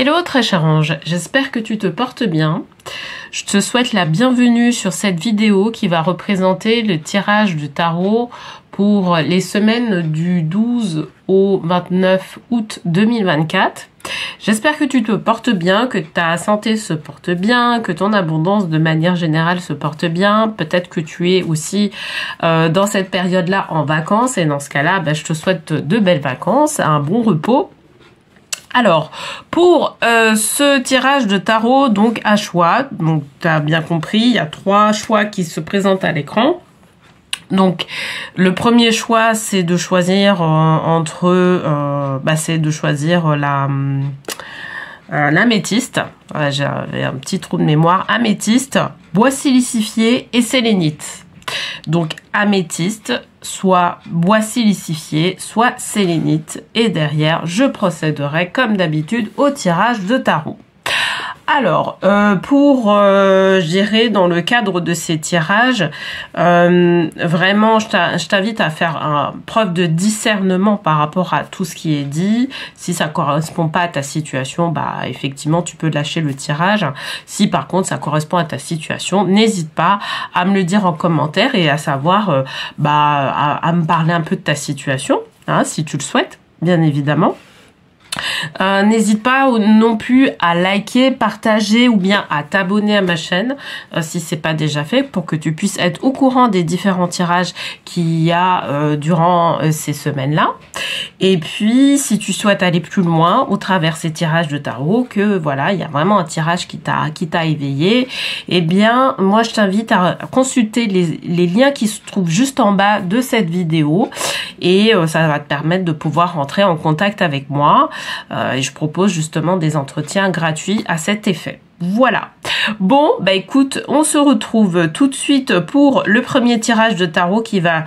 Hello très cher ange, j'espère que tu te portes bien. Je te souhaite la bienvenue sur cette vidéo qui va représenter le tirage du tarot pour les semaines du 12 au 29 août 2024. J'espère que tu te portes bien, que ta santé se porte bien, que ton abondance de manière générale se porte bien. Peut-être que tu es aussi dans cette période-là en vacances et dans ce cas-là, je te souhaite de belles vacances, un bon repos. Alors, pour ce tirage de tarot, donc à choix, donc tu as bien compris, il y a 3 choix qui se présentent à l'écran. Donc, le premier choix, c'est de choisir c'est de choisir l'améthyste. J'avais un petit trou de mémoire. Améthyste, bois silicifié et sélénite. Donc, améthyste, soit bois silicifié, soit sélénite. Et derrière, je procéderai comme d'habitude au tirage de tarot. Alors, je dirais dans le cadre de ces tirages, vraiment, je t'invite à faire preuve de discernement par rapport à tout ce qui est dit. Si ça correspond pas à ta situation, effectivement, tu peux lâcher le tirage. Si par contre, ça correspond à ta situation, n'hésite pas à me le dire en commentaire et à savoir, à me parler un peu de ta situation, hein, si tu le souhaites, bien évidemment. N'hésite pas non plus à liker, partager ou bien à t'abonner à ma chaîne si c'est pas déjà fait pour que tu puisses être au courant des différents tirages qu'il y a durant ces semaines-là. Et puis si tu souhaites aller plus loin au travers ces tirages de tarot, que voilà, il y a vraiment un tirage qui t'a éveillé, eh bien moi je t'invite à consulter les liens qui se trouvent juste en bas de cette vidéo et ça va te permettre de pouvoir rentrer en contact avec moi. Et je propose justement des entretiens gratuits à cet effet. Voilà. Bon, écoute, on se retrouve tout de suite pour le premier tirage de tarot qui va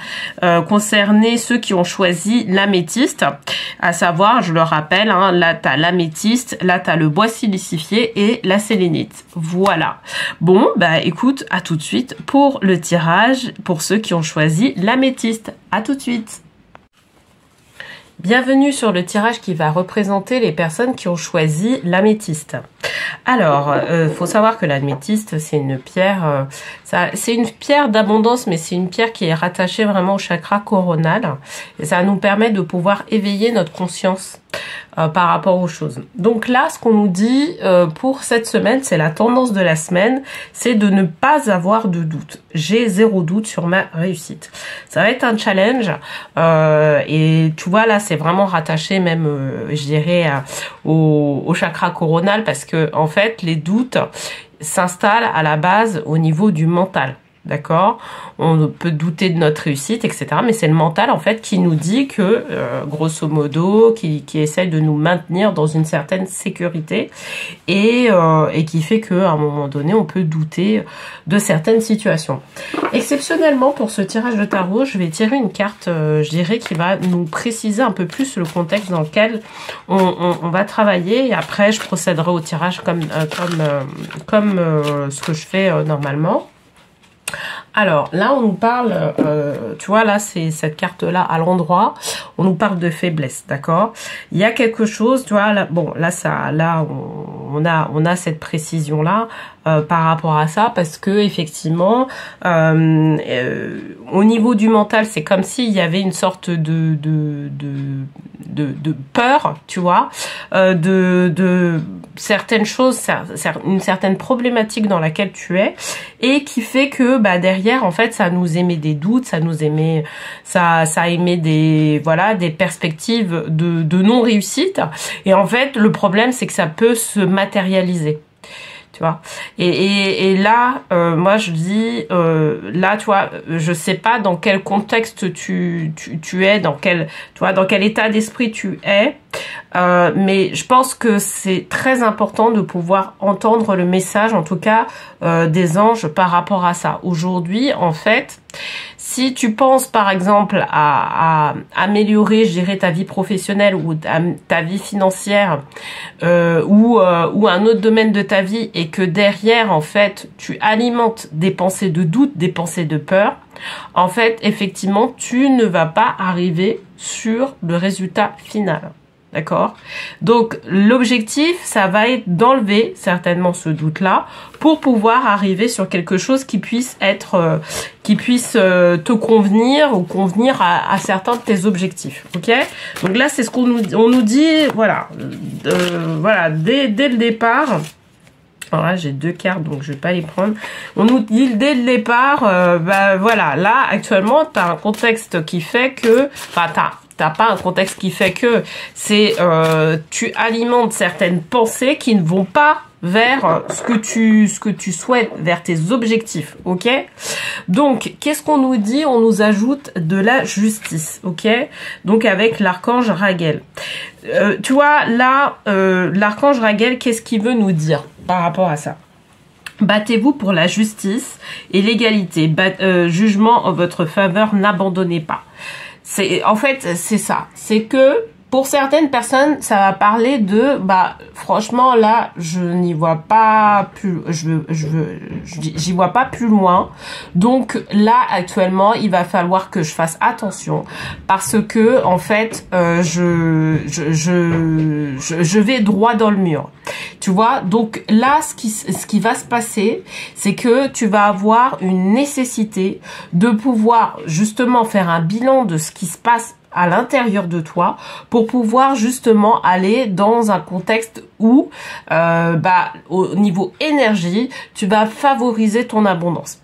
concerner ceux qui ont choisi l'améthyste. À savoir, je le rappelle, hein, là tu as l'améthyste, là tu as le bois silicifié et la sélénite. Voilà. Bon, écoute, à tout de suite pour le tirage pour ceux qui ont choisi l'améthyste. À tout de suite. Bienvenue sur le tirage qui va représenter les personnes qui ont choisi l'améthyste. Alors, faut savoir que l'améthyste, c'est une pierre, c'est une pierre d'abondance, mais c'est une pierre qui est rattachée vraiment au chakra coronal. Et ça nous permet de pouvoir éveiller notre conscience par rapport aux choses. Donc là, ce qu'on nous dit pour cette semaine, c'est la tendance de la semaine, c'est de ne pas avoir de doute. J'ai 0 doute sur ma réussite. Ça va être un challenge et tu vois là, c'est vraiment rattaché même, je dirais, au chakra coronal parce que en fait, les doutes s'installent à la base au niveau du mental. D'accord, on peut douter de notre réussite, etc. Mais c'est le mental, en fait, qui nous dit que, grosso modo, qui essaie de nous maintenir dans une certaine sécurité et qui fait qu'à un moment donné, on peut douter de certaines situations. Exceptionnellement, pour ce tirage de tarot, je vais tirer une carte, je dirais, qui va nous préciser un peu plus le contexte dans lequel on va travailler. Et après, je procéderai au tirage comme ce que je fais normalement. Alors là on nous parle, tu vois là c'est cette carte là à l'endroit, on nous parle de faiblesse, d'accord. Il y a quelque chose, tu vois là, bon là on a cette précision là par rapport à ça parce que effectivement au niveau du mental c'est comme s'il y avait une sorte de peur, tu vois, de certaines choses, une certaine problématique dans laquelle tu es et qui fait que derrière en fait ça nous émet des doutes, ça émet des perspectives de non réussite et en fait le problème c'est que ça peut se matérialiser. Tu vois, et là moi je dis là tu vois, je sais pas dans quel contexte tu es, dans quel état d'esprit tu es, mais je pense que c'est très important de pouvoir entendre le message en tout cas des anges par rapport à ça. Aujourd'hui en fait, si tu penses par exemple à améliorer, je dirais, ta vie professionnelle ou ta vie financière ou un autre domaine de ta vie et que derrière en fait tu alimentes des pensées de doute, des pensées de peur, en fait effectivement tu ne vas pas arriver sur le résultat final. D'accord? Donc, l'objectif, ça va être d'enlever certainement ce doute-là pour pouvoir arriver sur quelque chose qui puisse être, te convenir ou convenir à certains de tes objectifs. Ok? Donc là, c'est ce qu'on nous dit, voilà, voilà, dès le départ. Alors là, j'ai 2 cartes, donc je vais pas les prendre. On nous dit dès le départ, bah voilà, là, actuellement, tu as un contexte qui fait que, enfin, t'as pas un contexte qui fait que, c'est, tu alimentes certaines pensées qui ne vont pas vers ce que tu souhaites, vers tes objectifs, ok? Donc, qu'est-ce qu'on nous dit? On nous ajoute de la justice, ok? Donc, avec l'archange Raguel. Tu vois, là, l'archange Raguel, qu'est-ce qu'il veut nous dire par rapport à ça? Battez-vous pour la justice et l'égalité. Jugement en votre faveur, n'abandonnez pas. En fait, c'est ça. C'est que pour certaines personnes, ça va parler de, bah, franchement, là, je n'y vois pas plus, j'y vois pas plus loin. Donc, là, actuellement, il va falloir que je fasse attention parce que, en fait, je vais droit dans le mur. Tu vois? Donc, là, ce qui va se passer, c'est que tu vas avoir une nécessité de pouvoir, justement, faire un bilan de ce qui se passe à l'intérieur de toi pour pouvoir justement aller dans un contexte où au niveau énergie, tu vas favoriser ton abondance.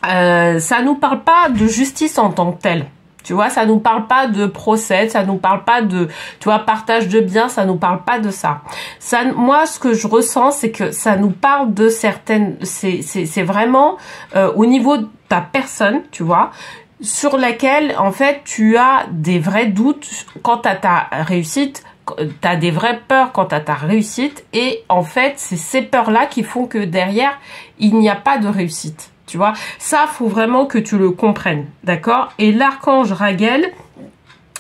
Ça nous parle pas de justice en tant que telle. Tu vois, ça nous parle pas de procès, ça nous parle pas de, tu vois, partage de biens, ça nous parle pas de ça. Moi, ce que je ressens, c'est que ça nous parle de certaines, c'est vraiment au niveau de ta personne, tu vois, sur laquelle, en fait, tu as des vrais doutes quant à ta réussite, tu as des vraies peurs quant à ta réussite, et en fait, c'est ces peurs-là qui font que derrière, il n'y a pas de réussite, tu vois. Ça, faut vraiment que tu le comprennes, d'accord? Et l'archange Raguel,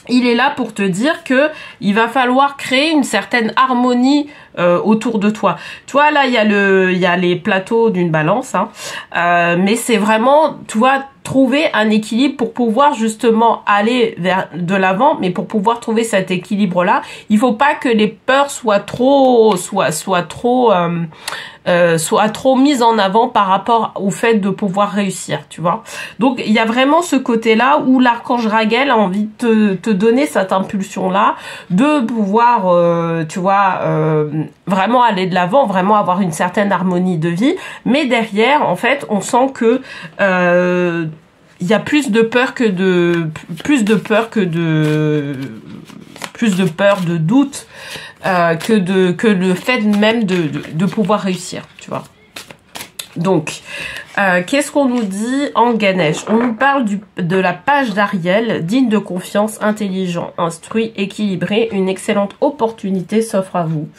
il est là pour te dire que il va falloir créer une certaine harmonie autour de toi. Tu vois, là, il y a les plateaux d'une balance, hein, mais c'est vraiment, tu vois, trouver un équilibre pour pouvoir justement aller vers de l'avant, mais pour pouvoir trouver cet équilibre-là, il faut pas que les peurs soient trop mises en avant par rapport au fait de pouvoir réussir, tu vois. Donc, il y a vraiment ce côté-là où l'archange Raguel a envie de te donner cette impulsion-là, de pouvoir, tu vois, vraiment aller de l'avant, vraiment avoir une certaine harmonie de vie, mais derrière, en fait, on sent que il y a plus de peur de doute que le fait même de pouvoir réussir, tu vois. Donc, qu'est-ce qu'on nous dit en Ganesh? On nous parle de la page d'Ariel, digne de confiance, intelligent, instruit, équilibré. Une excellente opportunité s'offre à vous.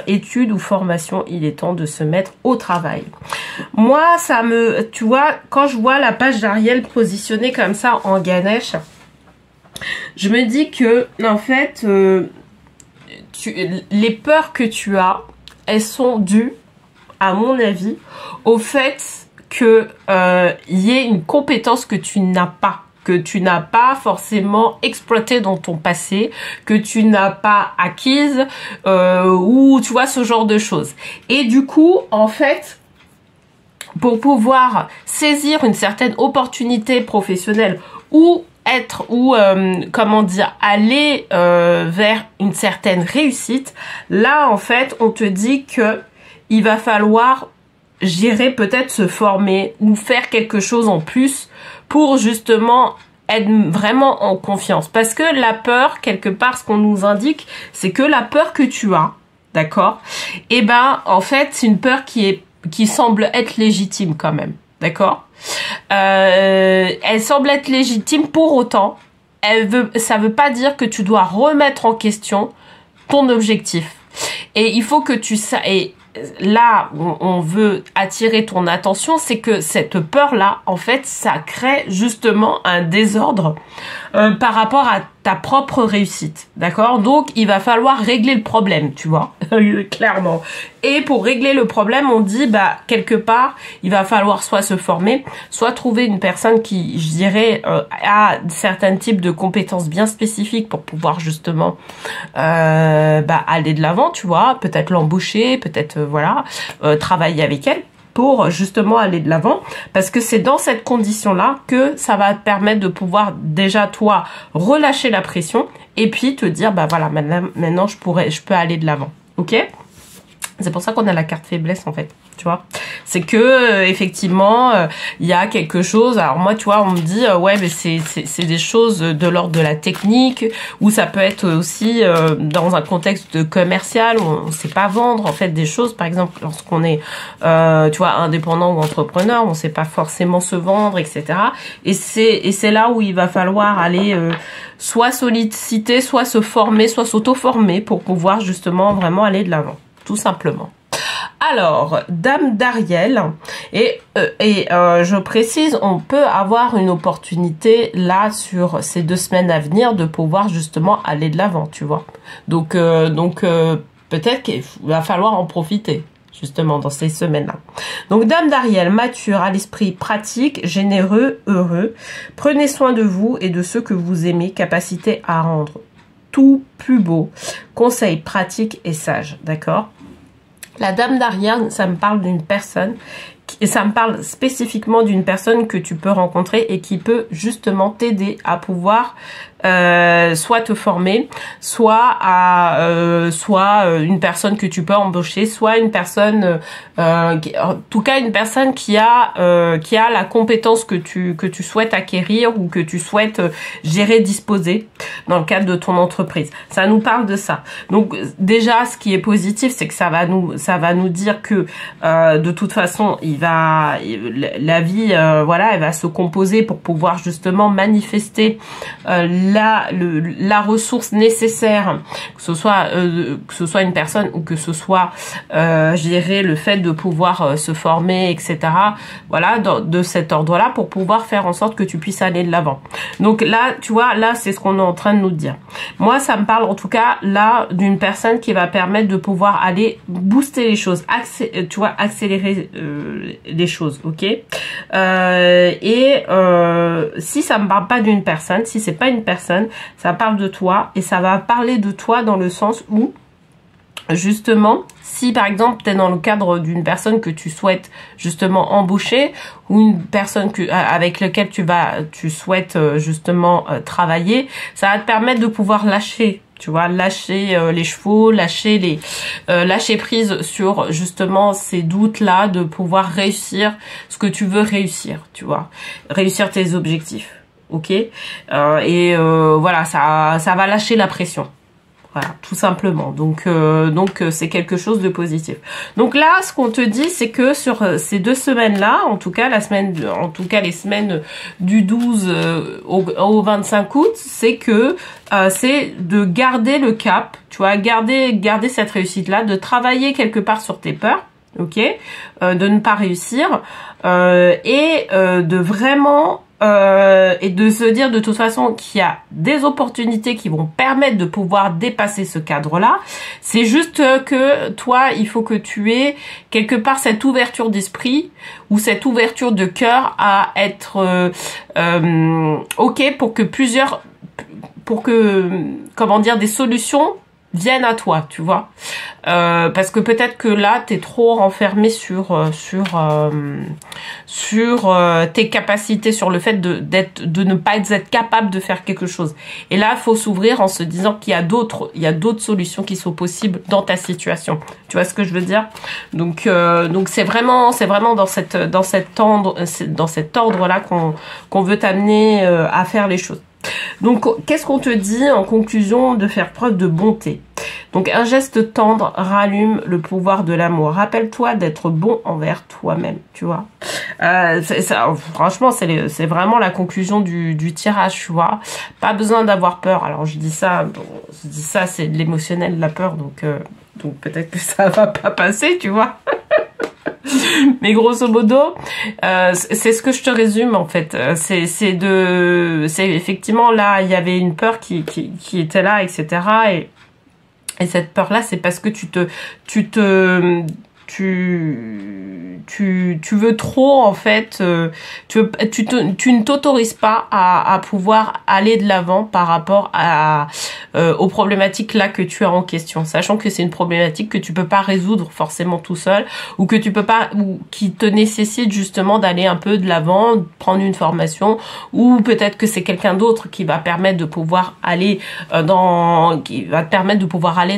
Études ou formation, il est temps de se mettre au travail. Moi, tu vois, quand je vois la page d'Ariel positionnée comme ça en Ganesh, je me dis que, en fait, les peurs que tu as, elles sont dues, à mon avis, au fait que y ait une compétence que tu n'as pas forcément exploitée dans ton passé, que tu n'as pas acquise, ou tu vois, ce genre de choses. Et du coup, en fait, pour pouvoir saisir une certaine opportunité professionnelle ou aller vers une certaine réussite, là, en fait, on te dit que il va falloir, j'irai peut-être se former ou faire quelque chose en plus pour justement être vraiment en confiance. Parce que la peur, quelque part, ce qu'on nous indique, c'est que la peur que tu as, d'accord? Eh ben, en fait, c'est une peur qui semble être légitime quand même, d'accord? Elle semble être légitime, pour autant, ça veut pas dire que tu dois remettre en question ton objectif. Et il faut que et là où on veut attirer ton attention, c'est que cette peur-là, en fait, ça crée justement un désordre par rapport à ta propre réussite, d'accord? Donc, il va falloir régler le problème, tu vois, clairement. Et pour régler le problème, on dit, bah, quelque part, il va falloir soit se former, soit trouver une personne qui, je dirais, a certains types de compétences bien spécifiques pour pouvoir justement bah, aller de l'avant, tu vois, peut-être l'embaucher, peut-être, voilà, travailler avec elle, pour justement aller de l'avant, parce que c'est dans cette condition-là que ça va te permettre de pouvoir déjà toi relâcher la pression et puis te dire bah voilà, maintenant je peux aller de l'avant. OK? C'est pour ça qu'on a la carte faiblesse en fait, tu vois. C'est que effectivement, il y a quelque chose. Alors moi, tu vois, on me dit ouais, mais c'est des choses de l'ordre de la technique, ou ça peut être aussi dans un contexte commercial où on sait pas vendre en fait des choses. Par exemple, lorsqu'on est tu vois, indépendant ou entrepreneur, on sait pas forcément se vendre, etc. Et c'est là où il va falloir aller soit solliciter, soit se former, soit s'auto-former pour pouvoir justement vraiment aller de l'avant. Tout simplement. Alors, Dame d'Ariel, et je précise, on peut avoir une opportunité là sur ces 2 semaines à venir de pouvoir justement aller de l'avant, tu vois. Donc peut-être qu'il va falloir en profiter justement dans ces semaines-là. Donc Dame d'Ariel, mature, à l'esprit pratique, généreux, heureux. Prenez soin de vous et de ceux que vous aimez, capacité à rendre tout plus beau. Conseil pratique et sage, d'accord? La Dame d'Ariel, ça me parle d'une personne, et ça me parle spécifiquement d'une personne que tu peux rencontrer et qui peut justement t'aider à pouvoir soit te former, soit une personne que tu peux embaucher, soit une personne, en tout cas une personne qui a la compétence que tu souhaites acquérir ou que tu souhaites gérer, disposer dans le cadre de ton entreprise. Ça nous parle de ça. Donc déjà, ce qui est positif, c'est que ça va nous dire que de toute façon, la vie, voilà, elle va se composer pour pouvoir justement manifester la ressource nécessaire, que ce soit une personne ou que ce soit je dirais le fait de pouvoir se former, etc. Voilà, de cet ordre-là, pour pouvoir faire en sorte que tu puisses aller de l'avant. Donc là, tu vois, là c'est ce qu'on est en train de nous dire. Moi, ça me parle en tout cas là d'une personne qui va permettre de pouvoir aller booster les choses, tu vois, accélérer les choses, ok. Si ça me parle pas d'une personne, si c'est pas une personne, ça parle de toi, et ça va parler de toi dans le sens où justement, si par exemple tu es dans le cadre d'une personne que tu souhaites justement embaucher, ou une personne avec laquelle tu souhaites justement travailler, ça va te permettre de pouvoir lâcher, tu vois, lâcher les chevaux, lâcher prise sur justement ces doutes là, de pouvoir réussir ce que tu veux réussir, tu vois, réussir tes objectifs. Ok, voilà, ça va lâcher la pression. Voilà, tout simplement. Donc c'est quelque chose de positif. Donc là, ce qu'on te dit, c'est que sur ces 2 semaines-là, en tout cas les semaines du 12 au 25 août, c'est que c'est de garder le cap, tu vois, garder cette réussite-là, de travailler quelque part sur tes peurs, ok, de ne pas réussir, et de vraiment et de se dire de toute façon qu'il y a des opportunités qui vont permettre de pouvoir dépasser ce cadre-là. C'est juste que toi, il faut que tu aies quelque part cette ouverture d'esprit ou cette ouverture de cœur à être ok pour que comment dire, des solutions viennent à toi, tu vois, parce que peut-être que là t'es trop renfermé sur tes capacités, sur le fait de ne pas être capable de faire quelque chose. Et là, il faut s'ouvrir en se disant qu'il y a d'autres solutions qui sont possibles dans ta situation. Tu vois ce que je veux dire? Donc c'est vraiment dans cet ordre-là qu'on veut t'amener à faire les choses. Donc, qu'est-ce qu'on te dit en conclusion? De faire preuve de bonté. Donc, un geste tendre rallume le pouvoir de l'amour. Rappelle-toi d'être bon envers toi-même, tu vois. Franchement, c'est vraiment la conclusion du tirage, tu vois. Pas besoin d'avoir peur. Alors, je dis ça, c'est de l'émotionnel, la peur, donc peut-être que ça va pas passer, tu vois. Mais grosso modo, c'est ce que je te résume en fait. C'est effectivement là, il y avait une peur qui était là, etc. Et cette peur-là, c'est parce que tu veux trop en fait, tu ne t'autorises pas à pouvoir aller de l'avant par rapport aux problématiques là que tu as en question, sachant que c'est une problématique que tu peux pas résoudre forcément tout seul, ou que tu peux pas, ou qui te nécessite justement d'aller un peu de l'avant, prendre une formation, ou peut-être que c'est quelqu'un d'autre qui va permettre de pouvoir aller dans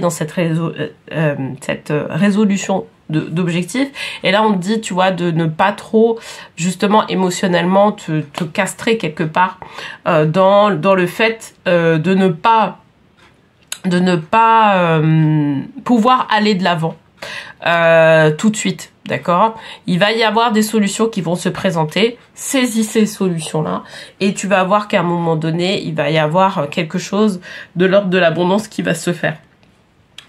cette résolution d'objectifs. Et là on te dit, tu vois, de ne pas trop justement émotionnellement te castrer quelque part dans le fait de ne pas pouvoir aller de l'avant tout de suite, d'accord? Il va y avoir des solutions qui vont se présenter, saisis ces solutions-là, et tu vas voir qu'à un moment donné, il va y avoir quelque chose de l'ordre de l'abondance qui va se faire.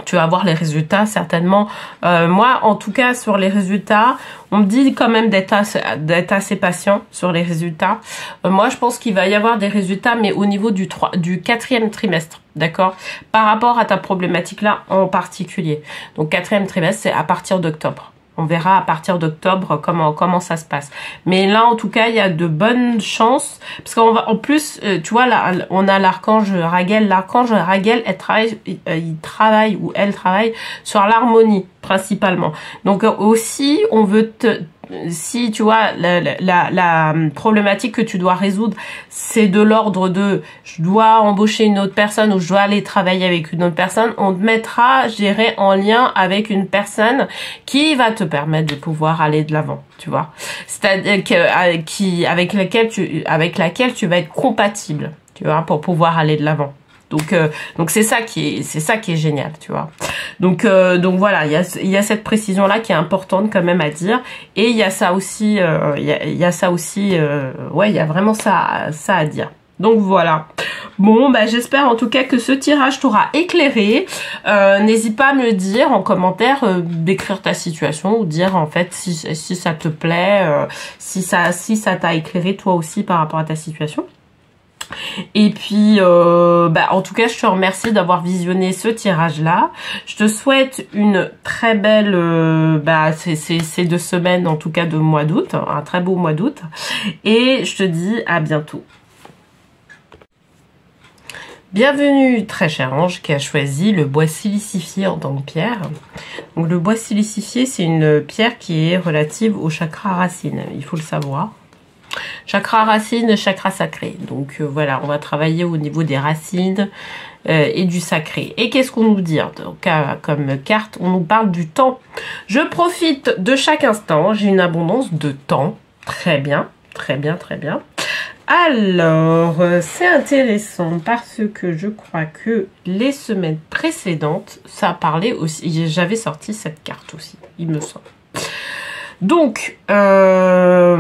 Tu vas voir les résultats certainement. Moi, en tout cas, sur les résultats, on me dit quand même d'être assez patient sur les résultats. Moi, je pense qu'il va y avoir des résultats, mais au niveau du 4e trimestre, d'accord? Par rapport à ta problématique là en particulier. Donc, 4e trimestre, c'est à partir d'octobre. On verra à partir d'octobre comment ça se passe. Mais là, en tout cas, il y a de bonnes chances. Parce qu'en plus, tu vois, là, on a l'archange Raguel. L'archange Raguel, elle travaille sur l'harmonie, principalement. Donc, aussi, on veut si tu vois la problématique que tu dois résoudre, c'est de l'ordre de je dois embaucher une autre personne ou je dois aller travailler avec une autre personne, on te mettra, je dirais, en lien avec une personne qui va te permettre de pouvoir aller de l'avant, tu vois. C'est-à-dire avec laquelle tu vas être compatible, tu vois, pour pouvoir aller de l'avant. Donc c'est ça qui est génial, tu vois. Donc voilà, il y a cette précision là qui est importante quand même à dire, et il y a ça aussi ouais, il y a vraiment ça à dire. Donc voilà. Bon, bah j'espère en tout cas que ce tirage t'aura éclairé. N'hésite pas à me le dire en commentaire, d'écrire ta situation, ou dire en fait si ça te plaît, si ça t'a éclairé toi aussi par rapport à ta situation. Et puis, en tout cas, je te remercie d'avoir visionné ce tirage-là. Je te souhaite une très belle, ces 2 semaines, en tout cas de mois d'août, un très beau mois d'août. Et je te dis à bientôt. Bienvenue, très cher ange, qui a choisi le bois silicifié en tant que pierre. Donc, le bois silicifié, c'est une pierre qui est relative au chakra racine, il faut le savoir. Chakra racine, chakra sacré. Donc voilà, on va travailler au niveau des racines et du sacré. Et qu'est-ce qu'on nous dit? Donc, comme carte, on nous parle du temps. Je profite de chaque instant, j'ai une abondance de temps. Très bien, très bien, très bien. Alors, c'est intéressant parce que je crois que les semaines précédentes, ça parlait aussi, j'avais sorti cette carte aussi, il me semble. Donc, en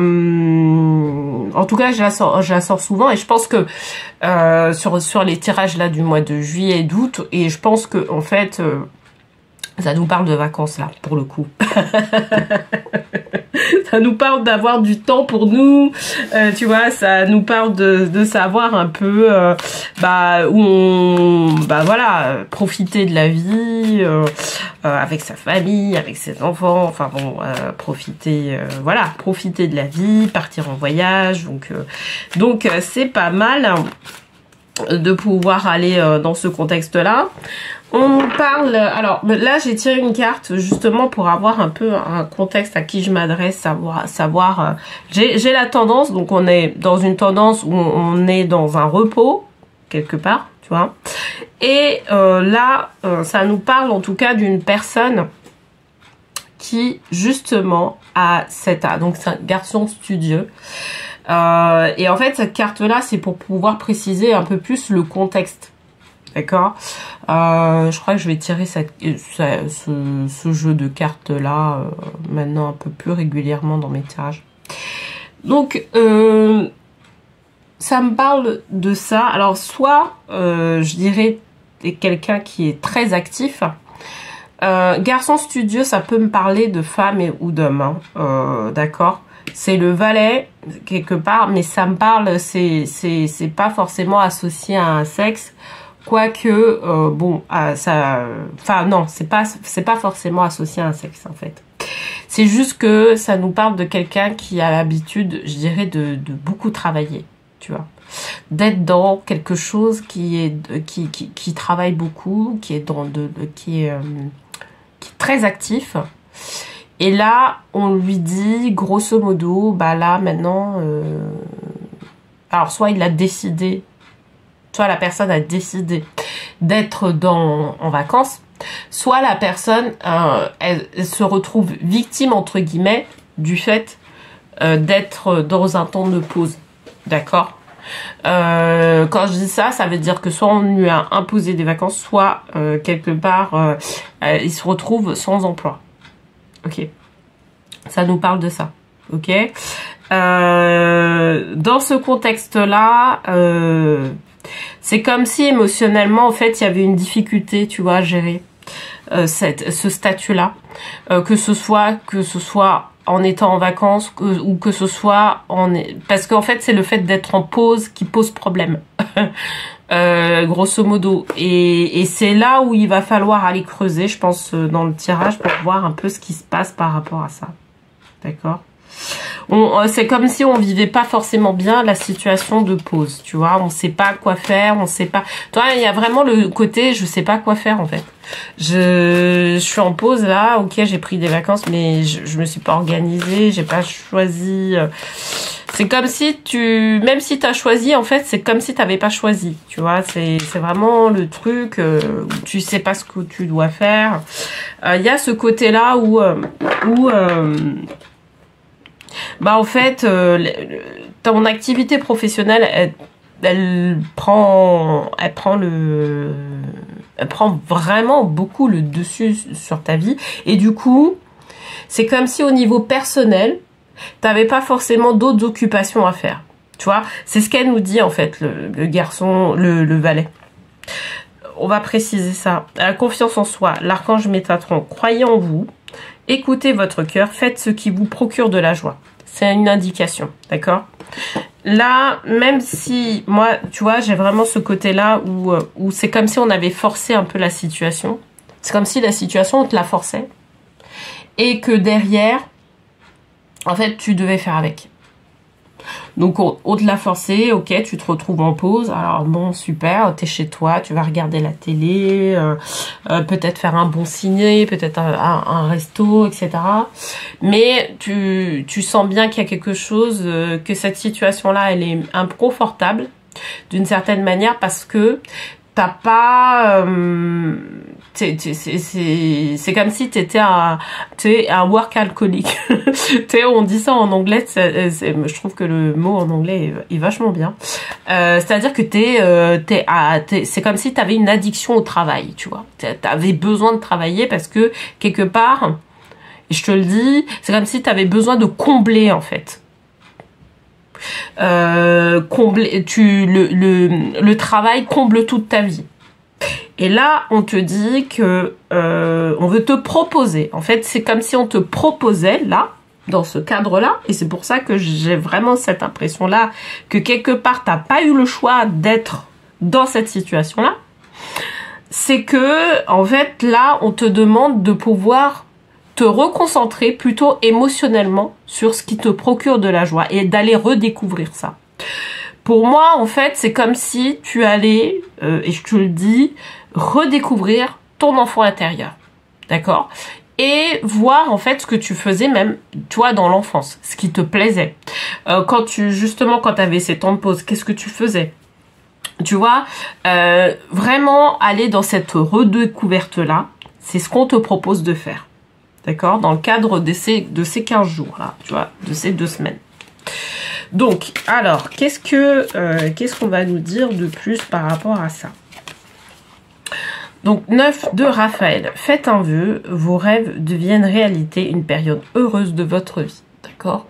tout cas, je la sors souvent, et je pense que sur les tirages là du mois de juillet et d'août, et je pense que en fait, ça nous parle de vacances là, pour le coup. Ça nous parle d'avoir du temps pour nous, tu vois, ça nous parle de savoir un peu, profiter de la vie, avec sa famille, avec ses enfants, enfin bon, profiter de la vie, partir en voyage, donc c'est pas mal de pouvoir aller dans ce contexte-là. On nous parle, alors là j'ai tiré une carte justement pour avoir un peu un contexte à qui je m'adresse, savoir j'ai la tendance, donc on est dans une tendance où on est dans un repos, quelque part, tu vois, et là ça nous parle en tout cas d'une personne qui justement a donc c'est un garçon studieux. Et en fait cette carte là c'est pour pouvoir préciser un peu plus le contexte. D'accord, je crois que je vais tirer ce jeu de cartes là maintenant un peu plus régulièrement dans mes tirages. Donc ça me parle de ça. Alors soit je dirais quelqu'un qui est très actif, Garçon studieux, ça peut me parler de femme ou d'homme, hein. D'accord. C'est le valet quelque part, mais ça me parle, c'est pas forcément associé à un sexe, quoique bon, ça, enfin non, c'est pas forcément associé à un sexe en fait. C'est juste que ça nous parle de quelqu'un qui a l'habitude, je dirais, de beaucoup travailler, tu vois, d'être dans quelque chose qui travaille beaucoup, qui est qui est très actif. Et là, on lui dit, grosso modo, bah là, maintenant, alors soit il a décidé, soit la personne a décidé d'être en vacances, soit la personne, elle se retrouve victime, entre guillemets, du fait d'être dans un temps de pause. D'accord ? Quand je dis ça, ça veut dire que soit on lui a imposé des vacances, soit quelque part, il se retrouve sans emploi. Ok, ça nous parle de ça. Ok, dans ce contexte-là, c'est comme si émotionnellement, en fait, il y avait une difficulté, tu vois, à gérer ce statut-là, que ce soit en étant en vacances ou que ce soit parce qu'en fait, c'est le fait d'être en pause qui pose problème. Grosso modo, et c'est là où il va falloir aller creuser, je pense, dans le tirage pour voir un peu ce qui se passe par rapport à ça. D'accord ? C'est comme si on vivait pas forcément bien la situation de pause, tu vois, on sait pas quoi faire, on sait pas. Toi, il y a vraiment le côté je sais pas quoi faire en fait. Je suis en pause là, ok, j'ai pris des vacances, mais je me suis pas organisée, j'ai pas choisi. C'est comme si même si t'as choisi, en fait, c'est comme si t'avais pas choisi, tu vois. C'est vraiment le truc où tu sais pas ce que tu dois faire. Il y a ce côté-là où bah en fait, ton activité professionnelle, elle prend vraiment beaucoup le dessus sur ta vie. Et du coup, c'est comme si au niveau personnel, t'avais pas forcément d'autres occupations à faire. Tu vois, c'est ce qu'elle nous dit en fait, le garçon, le valet. On va préciser ça. La confiance en soi, l'archange Métatron, croyez en vous, écoutez votre cœur, faites ce qui vous procure de la joie. C'est une indication, d'accord ? Là, même si, moi, tu vois, j'ai vraiment ce côté-là où c'est comme si on avait forcé un peu la situation. C'est comme si la situation, on te la forçait. Et que derrière, en fait, tu devais faire avec. Donc, on te l'a forcé, ok, tu te retrouves en pause. Alors, bon, super, t'es chez toi, tu vas regarder la télé, peut-être faire un bon ciné, peut-être un resto, etc. Mais tu sens bien qu'il y a quelque chose, que cette situation-là, elle est inconfortable, d'une certaine manière, parce que t'as pas... c'est comme si t'étais un work alcoolique. On dit ça en anglais, je trouve que le mot en anglais est vachement bien. C'est-à-dire que c'est comme si t'avais une addiction au travail, tu vois. T'avais besoin de travailler parce que quelque part, et je te le dis, c'est comme si t'avais besoin de combler en fait. Le travail comble toute ta vie. Et là, on te dit que on veut te proposer. En fait, c'est comme si on te proposait là, dans ce cadre-là, et c'est pour ça que j'ai vraiment cette impression-là que quelque part, t'as pas eu le choix d'être dans cette situation-là. C'est que, en fait, là, on te demande de pouvoir te reconcentrer plutôt émotionnellement sur ce qui te procure de la joie et d'aller redécouvrir ça. Pour moi, en fait, c'est comme si tu allais, et je te le dis, redécouvrir ton enfant intérieur. D'accord ? Et voir, en fait, ce que tu faisais même, toi, dans l'enfance, ce qui te plaisait. Quand t'avais ces temps de pause, qu'est-ce que tu faisais ? Tu vois, vraiment aller dans cette redécouverte-là, c'est ce qu'on te propose de faire. D'accord ? Dans le cadre de ces 15 jours-là, tu vois, de ces 2 semaines. Donc, alors, qu'est-ce qu'on va nous dire de plus par rapport à ça ? Donc, 9 de Raphaël. Faites un vœu, vos rêves deviennent réalité, une période heureuse de votre vie. D'accord ?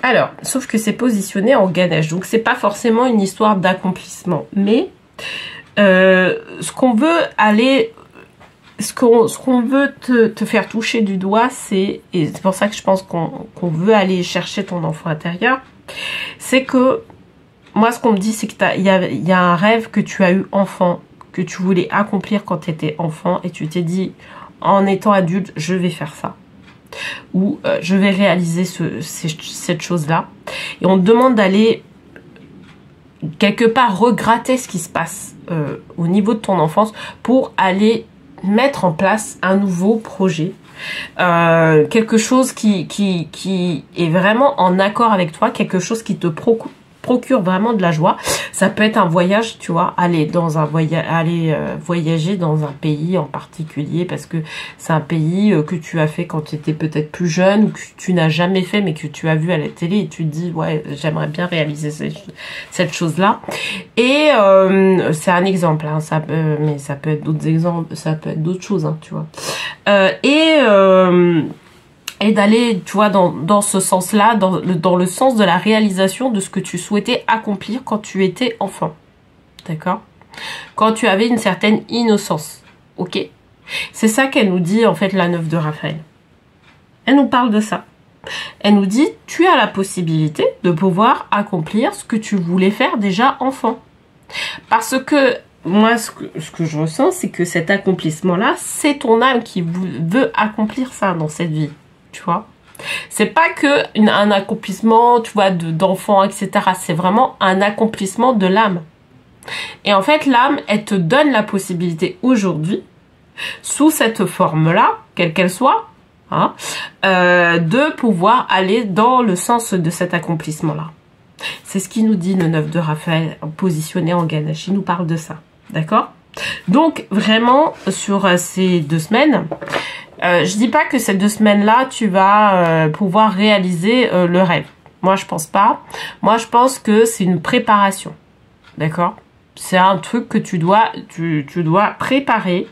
Alors, sauf que c'est positionné en Ganesh, donc c'est pas forcément une histoire d'accomplissement. Mais, ce qu'on veut aller... ce qu'on veut te faire toucher du doigt, et c'est pour ça que je pense qu'on veut aller chercher ton enfant intérieur, c'est que, moi ce qu'on me dit, c'est que il y a un rêve que tu as eu enfant, que tu voulais accomplir quand tu étais enfant, et tu t'es dit, en étant adulte, je vais faire ça. Ou je vais réaliser cette chose-là. Et on te demande d'aller quelque part regratter ce qui se passe au niveau de ton enfance pour aller mettre en place un nouveau projet, quelque chose qui est vraiment en accord avec toi, quelque chose qui te procure vraiment de la joie. Ça peut être un voyage, tu vois, aller voyager dans un pays en particulier parce que c'est un pays que tu as fait quand tu étais peut-être plus jeune ou que tu n'as jamais fait mais que tu as vu à la télé et tu te dis ouais, j'aimerais bien réaliser cette chose-là. Et c'est un exemple, hein, mais ça peut être d'autres exemples, ça peut être d'autres choses, hein, tu vois. Et d'aller, tu vois, dans ce sens-là, dans le sens de la réalisation de ce que tu souhaitais accomplir quand tu étais enfant. D'accord? Quand tu avais une certaine innocence. Ok? C'est ça qu'elle nous dit, en fait, la 9 de Raphaël. Elle nous parle de ça. Elle nous dit, tu as la possibilité de pouvoir accomplir ce que tu voulais faire déjà enfant. Parce que moi, ce que je ressens, c'est que cet accomplissement-là, c'est ton âme qui veut accomplir ça dans cette vie. Tu vois, c'est pas que un accomplissement, tu vois, d'enfant, etc. C'est vraiment un accomplissement de l'âme. Et en fait, l'âme, elle te donne la possibilité aujourd'hui, sous cette forme-là, quelle qu'elle soit, hein, de pouvoir aller dans le sens de cet accomplissement-là. C'est ce qui nous dit le 9 de Raphaël, positionné en Ganesh. Il nous parle de ça. D'accord? Donc, vraiment, sur ces 2 semaines... je dis pas que ces 2 semaines-là, tu vas pouvoir réaliser le rêve. Moi, je pense pas. Moi, je pense que c'est une préparation. D'accord? C'est un truc que tu dois préparer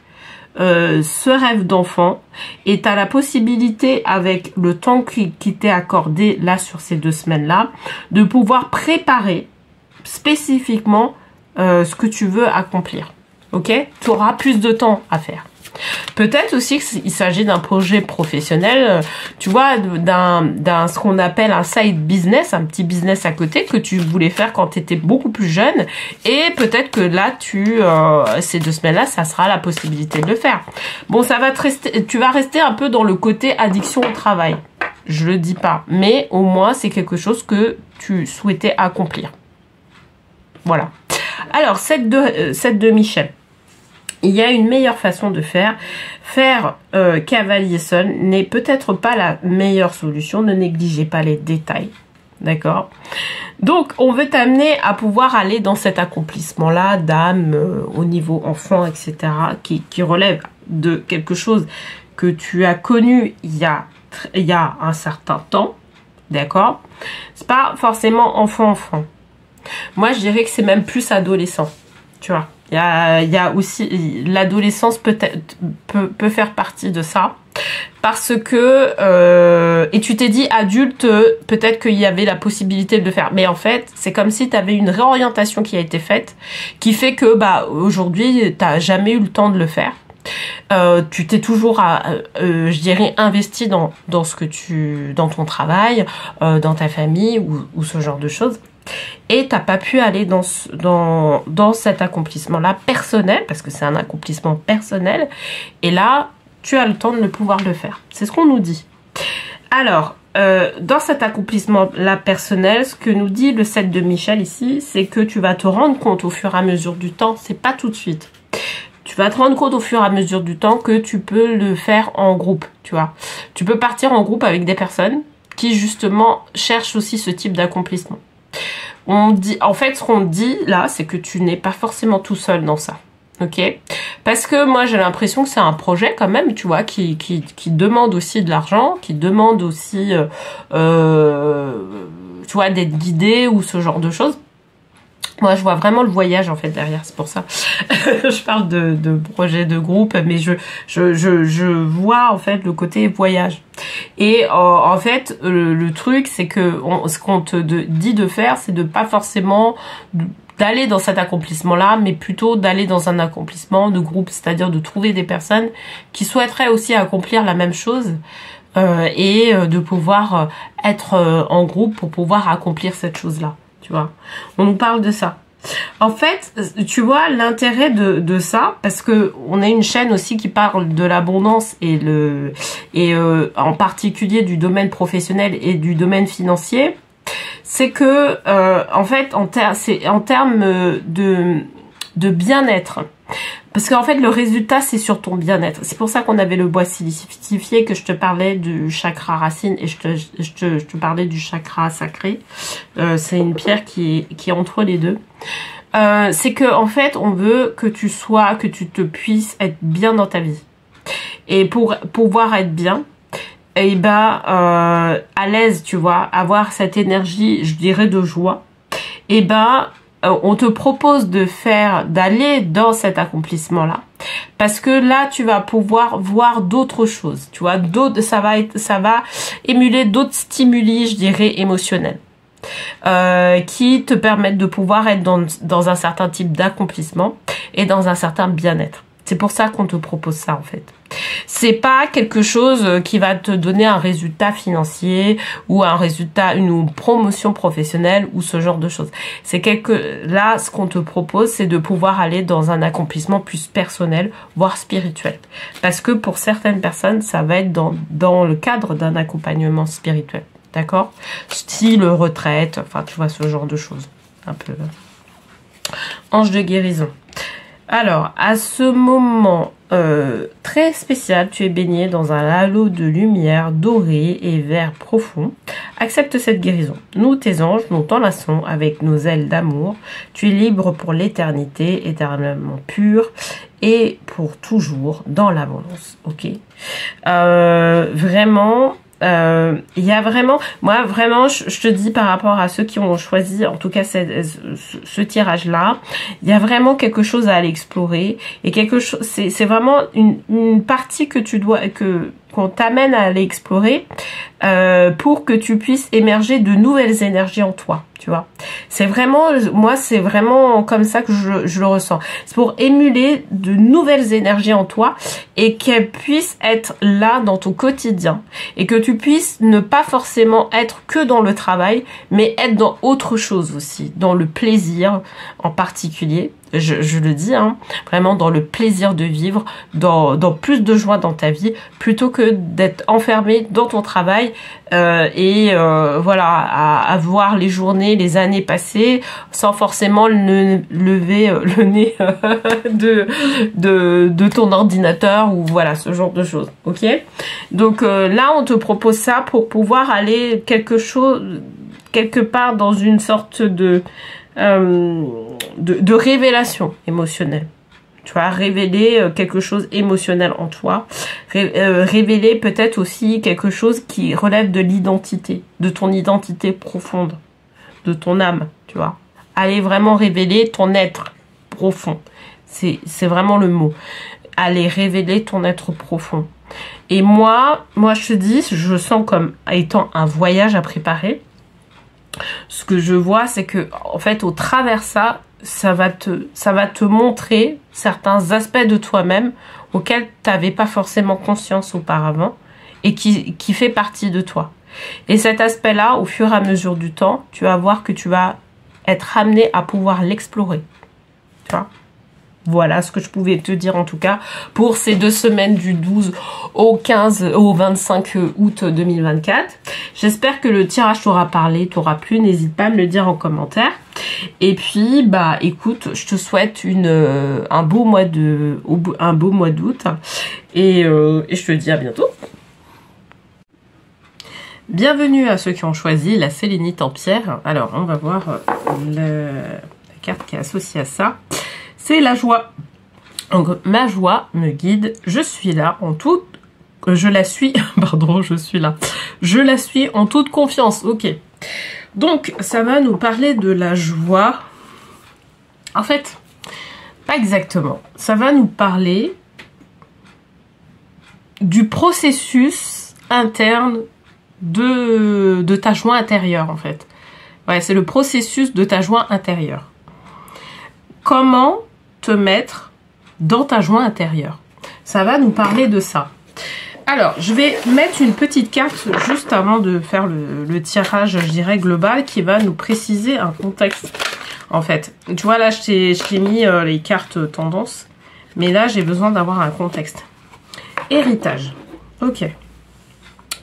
ce rêve d'enfant. Et tu as la possibilité, avec le temps qui t'est accordé là sur ces 2 semaines-là, de pouvoir préparer spécifiquement ce que tu veux accomplir. Ok? Tu auras plus de temps à faire. Peut-être aussi qu'il s'agit d'un projet professionnel, tu vois, d'un ce qu'on appelle un side business, un petit business à côté que tu voulais faire quand tu étais beaucoup plus jeune. Et peut-être que là, ces 2 semaines-là, ça sera la possibilité de le faire. Bon, tu vas rester un peu dans le côté addiction au travail. Je le dis pas, mais au moins c'est quelque chose que tu souhaitais accomplir. Voilà. Alors, cette de Michel. Il y a une meilleure façon de faire. Faire cavalier seul n'est peut-être pas la meilleure solution. Ne négligez pas les détails. D'accord? Donc, on veut t'amener à pouvoir aller dans cet accomplissement-là d'âme au niveau enfant, etc. qui relève de quelque chose que tu as connu il y a un certain temps. D'accord? C'est pas forcément enfant. Moi, je dirais que c'est même plus adolescent. Tu vois? Il y a aussi l'adolescence peut faire partie de ça parce que et tu t'es dit adulte peut-être qu'il y avait la possibilité de le faire, mais en fait c'est comme si tu avais une réorientation qui a été faite qui fait que aujourd'hui t'as jamais eu le temps de le faire. Tu t'es toujours je dirais investi dans ton travail, dans ta famille ou ce genre de choses. Et t'as pas pu aller dans cet accomplissement-là personnel, parce que c'est un accomplissement personnel, et là, tu as le temps de pouvoir le faire. C'est ce qu'on nous dit. Alors, dans cet accomplissement-là personnel, ce que nous dit le 7 de Michel ici, c'est que tu vas te rendre compte au fur et à mesure du temps, c'est pas tout de suite. Tu vas te rendre compte au fur et à mesure du temps que tu peux le faire en groupe, tu vois. Tu peux partir en groupe avec des personnes qui, justement, cherchent aussi ce type d'accomplissement. En fait, ce qu'on dit là, c'est que tu n'es pas forcément tout seul dans ça. Ok? Parce que moi, j'ai l'impression que c'est un projet quand même, tu vois, qui demande aussi de l'argent, qui demande aussi, tu vois, d'être guidé ou ce genre de choses. Moi, je vois vraiment le voyage, en fait, derrière. C'est pour ça. Je parle de projet de groupe, mais je vois, en fait, le côté voyage. Et en fait, le truc, c'est que ce qu'on te dit de faire, c'est de pas forcément d'aller dans cet accomplissement-là, mais plutôt d'aller dans un accomplissement de groupe, c'est-à-dire de trouver des personnes qui souhaiteraient aussi accomplir la même chose et de pouvoir être en groupe pour pouvoir accomplir cette chose-là, tu vois. On nous parle de ça. En fait, tu vois l'intérêt de ça, parce que on a une chaîne aussi qui parle de l'abondance et en particulier du domaine professionnel et du domaine financier. C'est que en fait, c'est en termes de bien-être. Parce qu'en fait, le résultat, c'est sur ton bien-être. C'est pour ça qu'on avait le bois silicifié, que je te parlais du chakra racine et je te parlais du chakra sacré. C'est une pierre qui est entre les deux. C'est que en fait, on veut que tu te puisses être bien dans ta vie. Et pour pouvoir être bien, et à l'aise, tu vois, avoir cette énergie, je dirais, de joie, on te propose d'aller dans cet accomplissement-là, parce que là, tu vas pouvoir voir d'autres choses, tu vois, ça va émuler d'autres stimuli, je dirais, émotionnels, qui te permettent de pouvoir être dans un certain type d'accomplissement et dans un certain bien-être. C'est pour ça qu'on te propose ça, en fait. C'est pas quelque chose qui va te donner un résultat financier ou une promotion professionnelle ou ce genre de choses. Là, ce qu'on te propose, c'est de pouvoir aller dans un accomplissement plus personnel, voire spirituel. Parce que pour certaines personnes, ça va être dans le cadre d'un accompagnement spirituel. D'accord? Style retraite, enfin, tu vois, ce genre de choses. Un peu. Ange de guérison. Alors, à ce moment très spécial, tu es baigné dans un halo de lumière dorée et vert profond. Accepte cette guérison. Nous, tes anges, nous t'enlaçons avec nos ailes d'amour. Tu es libre pour l'éternité, éternellement pure et pour toujours dans l'abondance. Ok. Vraiment... il y a vraiment, moi vraiment, je te dis par rapport à ceux qui ont choisi, en tout cas ce tirage-là, il y a vraiment quelque chose à aller explorer et quelque chose, c'est vraiment une partie que qu'on t'amène à aller explorer pour que tu puisses émerger de nouvelles énergies en toi, tu vois. C'est vraiment, moi c'est vraiment comme ça que je le ressens. C'est pour émuler de nouvelles énergies en toi et qu'elles puissent être là dans ton quotidien et que tu puisses ne pas forcément être que dans le travail, mais être dans autre chose aussi, dans le plaisir en particulier. Je le dis, hein, vraiment dans le plaisir de vivre, dans plus de joie dans ta vie, plutôt que d'être enfermé dans ton travail voilà, à voir les journées, les années passées, sans forcément lever le nez de ton ordinateur ou voilà, ce genre de choses. Ok? Donc là, on te propose ça pour pouvoir aller quelque part dans une sorte de révélation émotionnelle. Tu vois, révéler quelque chose émotionnel en toi. Révéler peut-être aussi quelque chose qui relève de l'identité, de ton identité profonde, de ton âme, tu vois. Aller vraiment révéler ton être profond. C'est vraiment le mot. Aller révéler ton être profond. Et moi, je te dis, je sens comme étant un voyage à préparer. Ce que je vois, c'est que, en fait, au travers ça va te montrer certains aspects de toi-même auxquels tu n'avais pas forcément conscience auparavant et qui fait partie de toi. Et cet aspect-là, au fur et à mesure du temps, tu vas voir que tu vas être amené à pouvoir l'explorer. Tu vois ? Voilà ce que je pouvais te dire en tout cas pour ces 2 semaines du 12 au 25 août 2024. J'espère que le tirage t'aura parlé, t'aura plu. N'hésite pas à me le dire en commentaire. Et puis, écoute, je te souhaite un beau mois d'août et je te dis à bientôt. Bienvenue à ceux qui ont choisi la sélénite en pierre. Alors, on va voir la carte qui est associée à ça. C'est la joie. Donc, ma joie me guide. Je suis là en toute... Je la suis... Pardon, je suis là. Je la suis en toute confiance. Ok. Donc, ça va nous parler de la joie. En fait, pas exactement. Ça va nous parler du processus interne de ta joie intérieure, en fait. Ouais, c'est le processus de ta joie intérieure. comment te mettre dans ta joie intérieure. Ça va nous parler de ça. Alors, je vais mettre une petite carte juste avant de faire le tirage, je dirais, global, qui va nous préciser un contexte. En fait, tu vois, là, je t'ai mis les cartes tendance, mais là, j'ai besoin d'avoir un contexte. Héritage. Ok.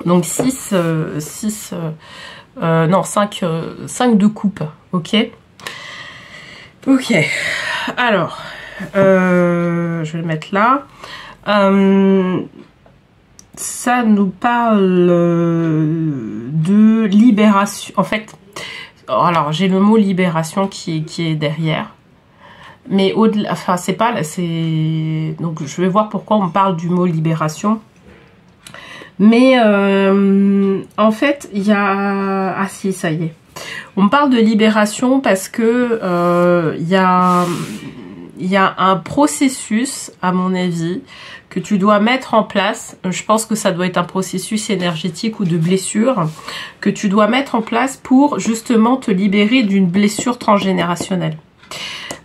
Donc, 5 de coupe. Ok. Ok. Alors, je vais le mettre là. Ça nous parle de libération. En fait, alors j'ai le mot libération qui est derrière. Mais au-delà, enfin c'est pas, c'est donc je vais voir pourquoi on parle du mot libération. Mais en fait, il y a ah si ça y est. On parle de libération parce que il y a un processus, à mon avis, que tu dois mettre en place. Je pense que ça doit être un processus énergétique ou de blessure que tu dois mettre en place pour justement te libérer d'une blessure transgénérationnelle.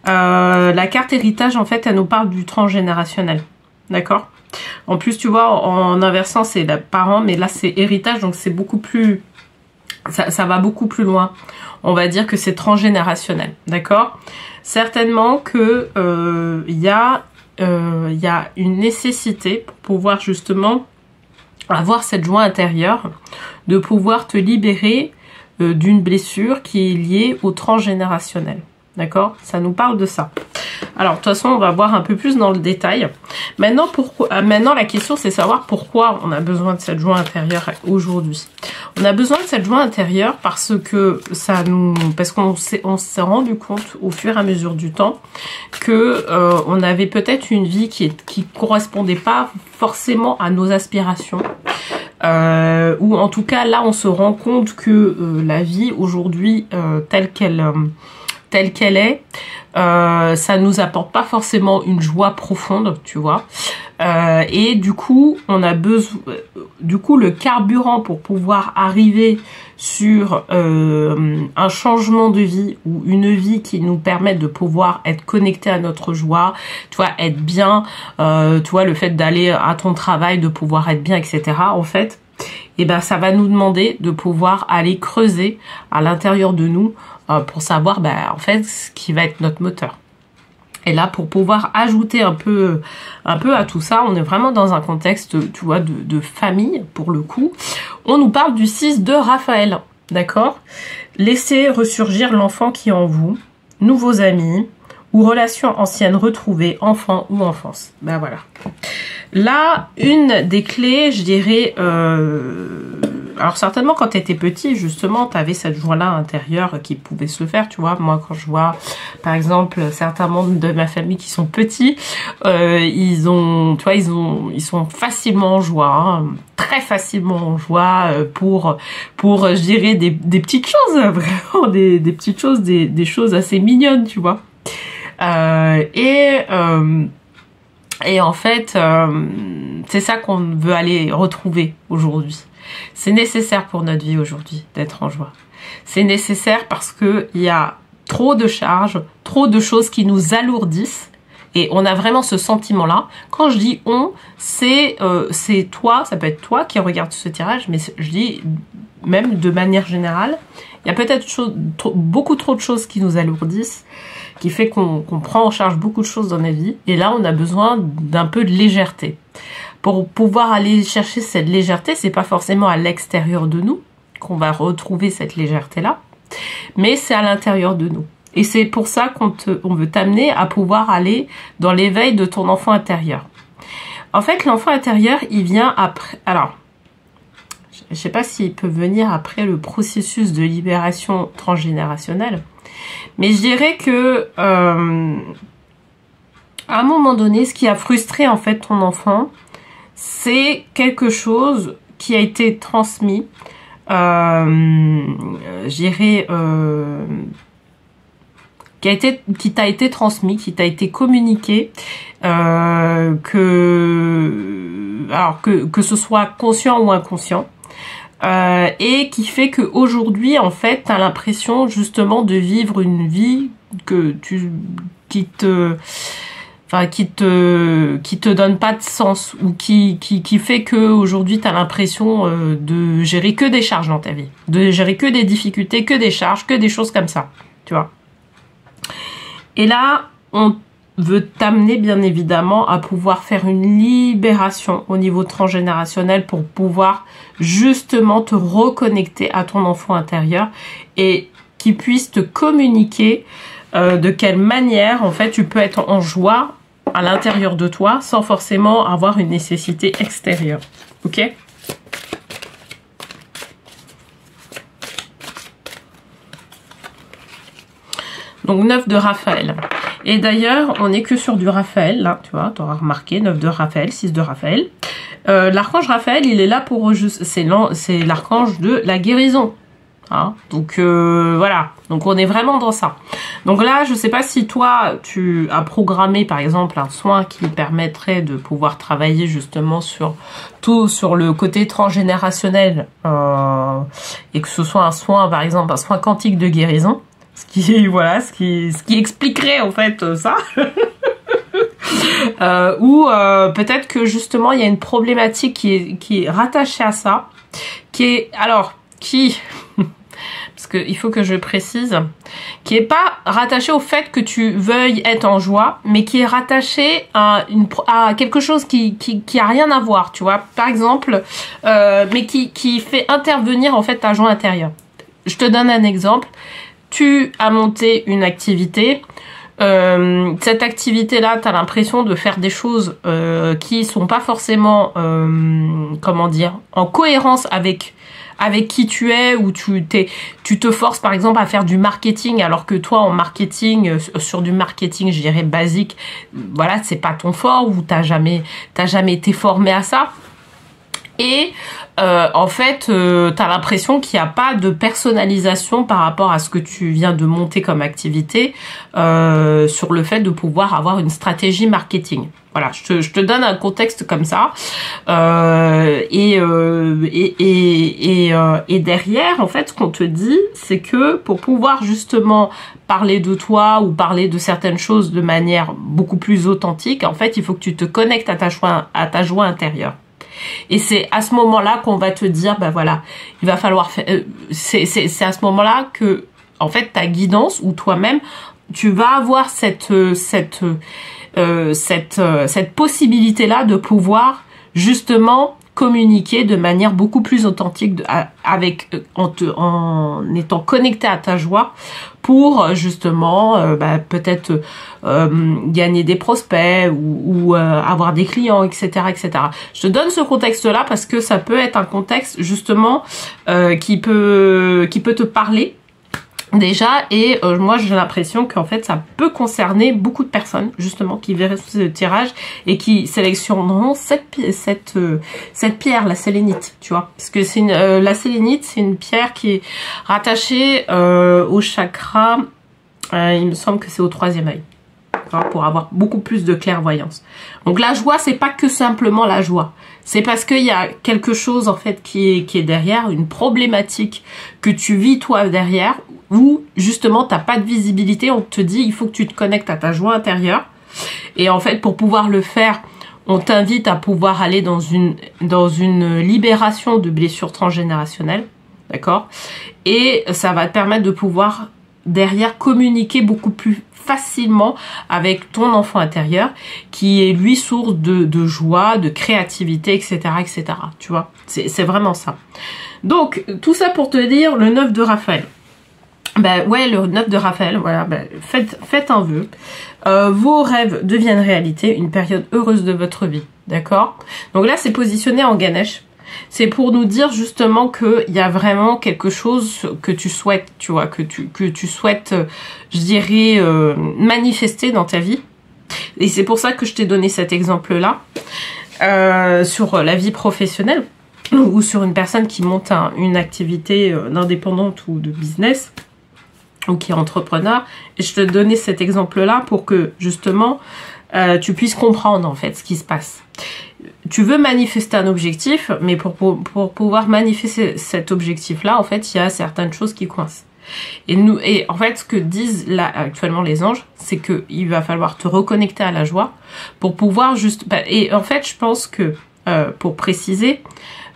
La carte héritage, en fait, elle nous parle du transgénérationnel. D'accord? En plus, tu vois, en inversant, c'est les parents, mais là, c'est héritage, donc c'est beaucoup plus... Ça va beaucoup plus loin. On va dire que c'est transgénérationnel. D'accord? Certainement que il y a une nécessité pour pouvoir justement avoir cette joie intérieure, de pouvoir te libérer d'une blessure qui est liée au transgénérationnel. D'accord? Ça nous parle de ça. Alors, de toute façon, on va voir un peu plus dans le détail. Maintenant, la question, c'est savoir pourquoi on a besoin de cette joie intérieure aujourd'hui. On a besoin de cette joie intérieure parce qu'on s'est rendu compte au fur et à mesure du temps que on avait peut-être une vie qui correspondait pas forcément à nos aspirations. Ou en tout cas, là, on se rend compte que la vie aujourd'hui, telle qu'elle est, ça nous apporte pas forcément une joie profonde, tu vois. Et du coup, on a besoin, le carburant pour pouvoir arriver sur un changement de vie ou une vie qui nous permette de pouvoir être connecté à notre joie, tu vois, être bien, tu vois, le fait d'aller à ton travail, de pouvoir être bien, etc. En fait, et ben ça va nous demander de pouvoir aller creuser à l'intérieur de nous pour savoir en fait ce qui va être notre moteur. Et là, pour pouvoir ajouter un peu à tout ça, on est vraiment dans un contexte, tu vois, de famille, pour le coup. On nous parle du 6 de Raphaël, d'accord? Laissez ressurgir l'enfant qui est en vous, nouveaux amis, ou relations anciennes retrouvées, enfant ou enfance. Ben voilà. Là, une des clés, je dirais... alors certainement quand tu étais petit, justement, tu avais cette joie-là intérieure qui pouvait se faire, tu vois. Moi, quand je vois, par exemple, certains membres de ma famille qui sont petits, ils sont facilement en joie, hein, très facilement en joie pour je dirais, des petites choses, vraiment, des petites choses, des choses assez mignonnes, tu vois. Et en fait, c'est ça qu'on veut aller retrouver aujourd'hui. C'est nécessaire pour notre vie aujourd'hui d'être en joie. C'est nécessaire parce que il y a trop de charges, trop de choses qui nous alourdissent. Et on a vraiment ce sentiment-là. Quand je dis on, c'est toi, ça peut être toi qui regarde ce tirage, mais je dis même de manière générale, il y a peut-être beaucoup trop de choses qui nous alourdissent, qui fait qu'on prend en charge beaucoup de choses dans la vie. Et là, on a besoin d'un peu de légèreté. Pour pouvoir aller chercher cette légèreté, c'est pas forcément à l'extérieur de nous qu'on va retrouver cette légèreté-là, mais c'est à l'intérieur de nous. Et c'est pour ça qu'on veut t'amener à pouvoir aller dans l'éveil de ton enfant intérieur. En fait, l'enfant intérieur, il vient après... Alors, je sais pas s'il peut venir après le processus de libération transgénérationnelle, mais je dirais que à un moment donné, ce qui a frustré en fait ton enfant, c'est quelque chose qui a été transmis, je dirais, qui t'a été transmis, qui t'a été communiqué, que ce soit conscient ou inconscient, et qui fait que aujourd'hui en fait t'as l'impression justement de vivre une vie te donne pas de sens ou qui fait que aujourd'hui tu as l'impression de gérer que des charges dans ta vie, de gérer que des difficultés, que des charges, que des choses comme ça, tu vois. Et là, on veut t'amener bien évidemment à pouvoir faire une libération au niveau transgénérationnel pour pouvoir justement te reconnecter à ton enfant intérieur et qu'il puisse te communiquer de quelle manière en fait tu peux être en joie à l'intérieur de toi sans forcément avoir une nécessité extérieure. Ok ? Donc 9 de Raphaël. Et d'ailleurs, on n'est que sur du Raphaël, là, tu vois, tu auras remarqué, 9 de Raphaël, 6 de Raphaël. L'archange Raphaël, il est là pour juste, c'est l'archange de la guérison. Hein, donc voilà, donc on est vraiment dans ça. Donc là, je sais pas si toi, tu as programmé par exemple un soin qui permettrait de pouvoir travailler justement sur le côté transgénérationnel et que ce soit un soin, par exemple, un soin quantique de guérison. Ce qui expliquerait en fait ça. Ou peut-être que justement il y a une problématique qui est rattachée à ça, parce qu'il faut que je précise, qui est pas rattachée au fait que tu veuilles être en joie, mais qui est rattachée à quelque chose qui a rien à voir, tu vois. Par exemple, mais qui fait intervenir en fait ta joie intérieure. Je te donne un exemple. Tu as monté une activité, cette activité-là, tu as l'impression de faire des choses qui sont pas forcément, comment dire, en cohérence avec qui tu es, ou tu te forces par exemple à faire du marketing, alors que toi en marketing, sur du marketing je dirais basique, voilà, c'est pas ton fort, ou t'as jamais été formé à ça. Et en fait, t'as l'impression qu'il n'y a pas de personnalisation par rapport à ce que tu viens de monter comme activité, sur le fait de pouvoir avoir une stratégie marketing. Voilà, je te donne un contexte comme ça. Et derrière, en fait, ce qu'on te dit, c'est que pour pouvoir justement parler de toi ou parler de certaines choses de manière beaucoup plus authentique, en fait, il faut que tu te connectes à ta joie intérieure. Et c'est à ce moment-là qu'on va te dire, ben voilà, il va falloir faire. C'est à ce moment-là que, en fait, ta guidance ou toi-même, tu vas avoir cette possibilité-là de pouvoir justement communiquer de manière beaucoup plus authentique en étant connecté à ta joie pour justement peut-être gagner des prospects ou avoir des clients, etc., etc. Je te donne ce contexte-là parce que ça peut être un contexte justement qui peut te parler déjà, et moi j'ai l'impression qu'en fait ça peut concerner beaucoup de personnes justement qui verraient ce tirage et qui sélectionneront cette pierre, la sélénite, tu vois, parce que c'est la sélénite, c'est une pierre qui est rattachée au chakra, il me semble que c'est au 3e œil, pour avoir beaucoup plus de clairvoyance. Donc la joie, c'est pas que simplement la joie, c'est parce qu'il y a quelque chose en fait qui est derrière, une problématique que tu vis toi derrière, où justement t'as pas de visibilité. On te dit il faut que tu te connectes à ta joie intérieure, et en fait pour pouvoir le faire, on t'invite à pouvoir aller dans une libération de blessures transgénérationnelles, d'accord, et ça va te permettre de pouvoir derrière communiquer beaucoup plus facilement avec ton enfant intérieur, qui est lui source de joie, de créativité, etc., etc. Tu vois, c'est vraiment ça. Donc tout ça pour te dire le 9 de Raphaël. Ben ouais, le 9 de Raphaël, voilà, ben, faites un vœu. Vos rêves deviennent réalité, une période heureuse de votre vie, d'accord? Donc là, c'est positionné en Ganesh. C'est pour nous dire justement qu'il y a vraiment quelque chose que tu souhaites, tu vois, que tu souhaites, je dirais, manifester dans ta vie. Et c'est pour ça que je t'ai donné cet exemple-là, sur la vie professionnelle, ou sur une personne qui monte une activité d'indépendante ou de business, ou qui est entrepreneur. Et je te donnais cet exemple-là pour que justement tu puisses comprendre en fait ce qui se passe. Tu veux manifester un objectif, mais pour pouvoir manifester cet objectif-là, en fait, il y a certaines choses qui coincent. Et en fait, ce que disent là actuellement les anges, c'est que il va falloir te reconnecter à la joie pour pouvoir juste... Et en fait, je pense que, pour préciser,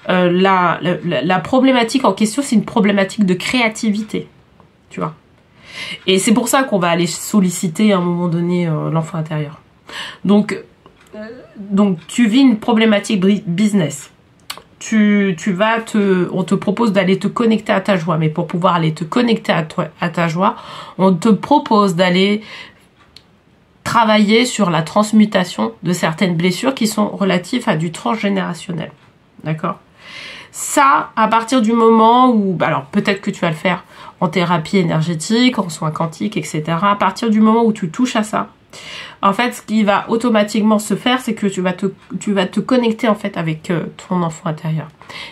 la problématique en question, c'est une problématique de créativité, tu vois. Et c'est pour ça qu'on va aller solliciter à un moment donné l'enfant intérieur. Donc tu vis une problématique business. On te propose d'aller te connecter à ta joie, mais pour pouvoir aller te connecter à ta joie, on te propose d'aller travailler sur la transmutation de certaines blessures qui sont relatives à du transgénérationnel. D'accord ? Ça, à partir du moment où, alors peut-être que tu vas le faire en thérapie énergétique, en soins quantiques, etc. À partir du moment où tu touches à ça, en fait, ce qui va automatiquement se faire, c'est que tu vas te connecter en fait avec ton enfant intérieur.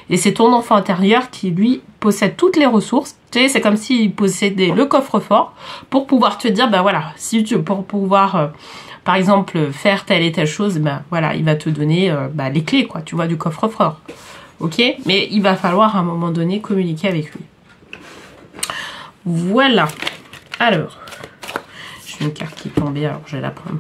Et c'est ton enfant intérieur qui, lui, possède toutes les ressources. Tu sais, c'est comme s'il possédait le coffre-fort pour pouvoir te dire, ben voilà, pour pouvoir, par exemple, faire telle et telle chose, ben voilà, il va te donner les clés, quoi, tu vois, du coffre-fort. Ok ? Mais il va falloir à un moment donné communiquer avec lui. Voilà. Alors, j'ai une carte qui est tombée, alors je vais la prendre.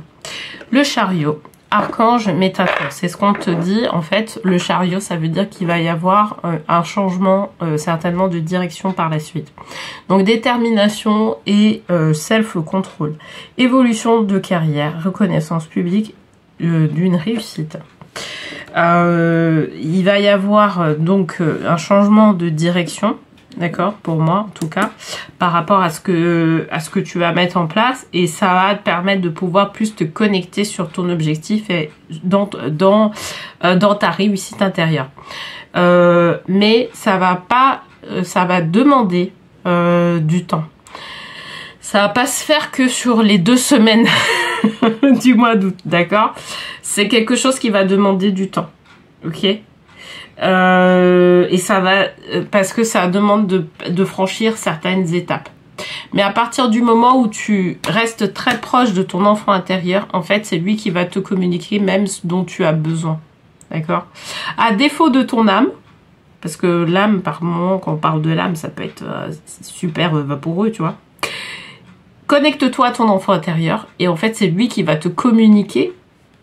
Le chariot, archange Métatron. C'est ce qu'on te dit. En fait, le chariot, ça veut dire qu'il va y avoir un changement certainement de direction par la suite. Donc, détermination et self-control. Évolution de carrière, reconnaissance publique d'une réussite. Il va y avoir donc un changement de direction, d'accord, pour moi en tout cas, par rapport à ce que tu vas mettre en place, et ça va te permettre de pouvoir plus te connecter sur ton objectif et dans ta réussite intérieure. Mais ça va demander du temps. Ça va pas se faire que sur les 2 semaines du mois d'août, d'accord? C'est quelque chose qui va demander du temps, ok? Et ça va, parce que ça demande de franchir certaines étapes. Mais à partir du moment où tu restes très proche de ton enfant intérieur, en fait, c'est lui qui va te communiquer même ce dont tu as besoin, d'accord? À défaut de ton âme, parce que l'âme, par moment, quand on parle de l'âme, ça peut être super vaporeux, tu vois. Connecte-toi à ton enfant intérieur et en fait, c'est lui qui va te communiquer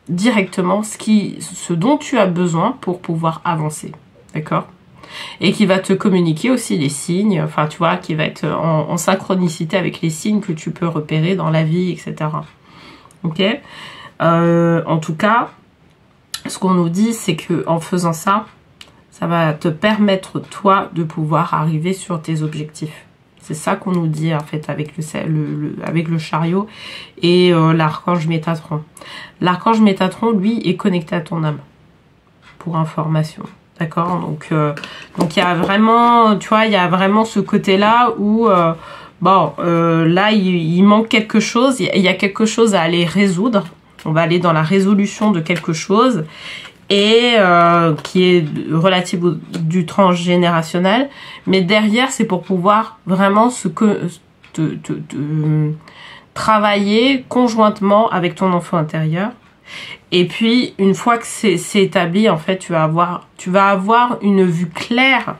directement ce dont tu as besoin pour pouvoir avancer, d'accord? Et qui va te communiquer aussi les signes, enfin, tu vois, qui va être en synchronicité avec les signes que tu peux repérer dans la vie, etc. Ok? En tout cas, ce qu'on nous dit, c'est que en faisant ça, ça va te permettre, toi, de pouvoir arriver sur tes objectifs. C'est ça qu'on nous dit en fait avec le chariot et l'archange Métatron. L'archange Métatron, lui, est connecté à ton âme. Pour information. D'accord? Donc il y a vraiment, tu vois, il y a vraiment ce côté-là où, là, il manque quelque chose. Il y a quelque chose à aller résoudre. On va aller dans la résolution de quelque chose. Et qui est relative du transgénérationnel, mais derrière c'est pour pouvoir vraiment travailler conjointement avec ton enfant intérieur. Et puis une fois que c'est établi, en fait, tu vas avoir une vue claire,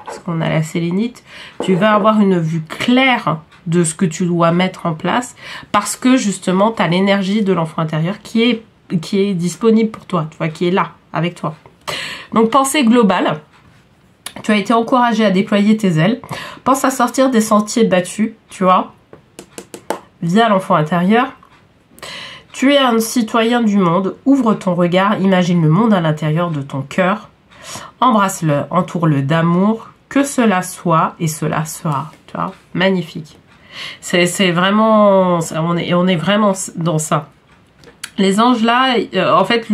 parce qu'on a la sélénite, tu vas avoir une vue claire de ce que tu dois mettre en place, parce que justement tu as l'énergie de l'enfant intérieur qui est disponible pour toi, tu vois, qui est là, avec toi. Donc, pensée globale. Tu as été encouragé à déployer tes ailes. Pense à sortir des sentiers battus, tu vois, via l'enfant intérieur. Tu es un citoyen du monde. Ouvre ton regard, imagine le monde à l'intérieur de ton cœur. Embrasse-le, entoure-le d'amour. Que cela soit et cela sera. Tu vois, magnifique. C'est vraiment, on est vraiment dans ça. Les anges là, en fait,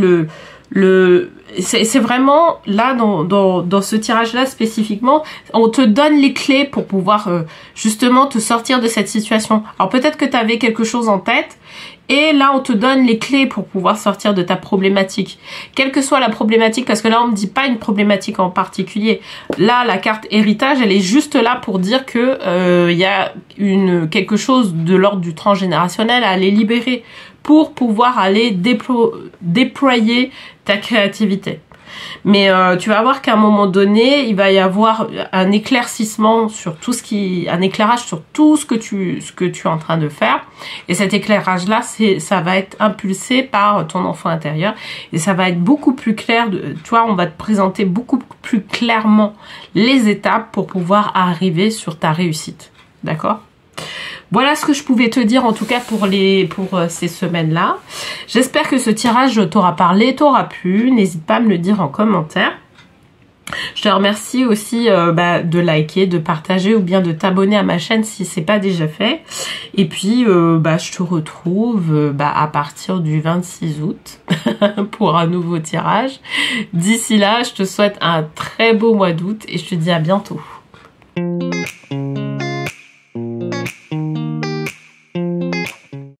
c'est vraiment là dans ce tirage-là spécifiquement, on te donne les clés pour pouvoir justement te sortir de cette situation. Alors peut-être que tu avais quelque chose en tête et là on te donne les clés pour pouvoir sortir de ta problématique. Quelle que soit la problématique, parce que là on me dit pas une problématique en particulier. Là la carte héritage, elle est juste là pour dire que y a quelque chose de l'ordre du transgénérationnel à aller libérer, pour pouvoir aller déployer ta créativité. Mais tu vas voir qu'à un moment donné, il va y avoir un éclaircissement sur tout ce qui, un éclairage sur tout ce que tu es en train de faire. Et cet éclairage-là, ça va être impulsé par ton enfant intérieur et ça va être beaucoup plus clair. Tu vois, on va te présenter beaucoup plus clairement les étapes pour pouvoir arriver sur ta réussite. D'accord ? Voilà ce que je pouvais te dire en tout cas pour ces semaines-là. J'espère que ce tirage t'aura parlé, t'aura plu. N'hésite pas à me le dire en commentaire. Je te remercie aussi de liker, de partager ou bien de t'abonner à ma chaîne si c'est pas déjà fait. Et puis je te retrouve à partir du 26 août pour un nouveau tirage. D'ici là, je te souhaite un très beau mois d'août et je te dis à bientôt.